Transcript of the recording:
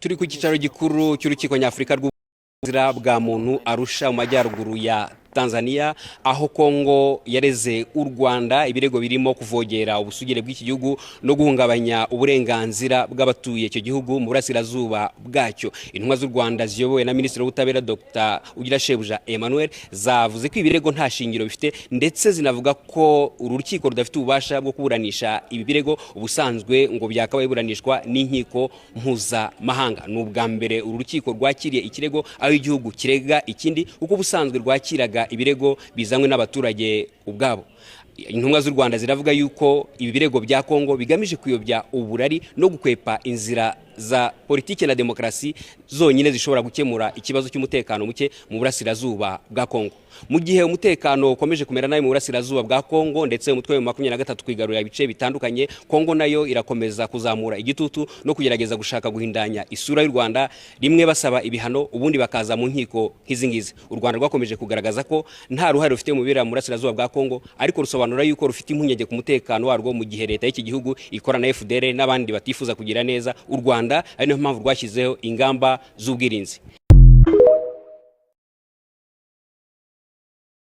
turi ku cyicaro gikuru cy'urukiko nyafurika rw'uburenganzira bwa muntu Arusha mu majyaruguru ya Tanzania, aho Kongo yareze u Rwanda ibirego birimo kuvogera ubusugire bw'iki gihugu no guhungabanya uburenganzira bw'abatuye icyo gihugu mu burasirazuba bwacyo. Intumwa z'u Rwanda ziyobowe na Minisitiri w'Ubutabera Dr. Ugirashebuja Emmanuel zavuze ko ibirego nta shingiro bifite, ndetse zinavuga ko uru rukiko rudafite ububasha bwo kuburanisha ibi birego, ubusanzwe ngo byakabaye buranishwa n'inkiko mpuzamahanga. Ni ubwa mbere uru rukiko rwakiriye ikirego aho igihugu kirega ikindi, kuko ubusanzwe rwakiraga ibirego bizanywe n'abaturage ubwabo. Intumwa z'u Rwanda ziravuga yuko ibi birego bya Kongo bigamije kuyobya uburari no gukwepa inzira za politiki na demokarasi zonyine zishobora gukemura ikibazo cy'umutekano muke mu burasirazuba bwa Kongo. Mu gihe umutekano ukomeje kumera nabi mu burasirazuba bwa Kongo, ndetse umutwe wa 23 kwigarurira ibice bitandukanye, Kongo nayo irakomeza kuzamura igitutu no kugerageza gushaka guhindanya isura y'u Rwanda, rimwe basaba ibihano ubundi bakaza mu nkiko nk'izingizi. U Rwanda rwakomeje kugaragaza ko nta ruhare rufite mu bibera mu burasirazuba bwa Kongo, ariko rusobanura yuko rufite impungenge ku mutekano warwo mu gihe leta y'iki gihugu ikora na FDL n'abandi batifuza kugira neza u Rwanda, ari niyo mpamvu rwashyizeho ingamba z'ubwirinzi.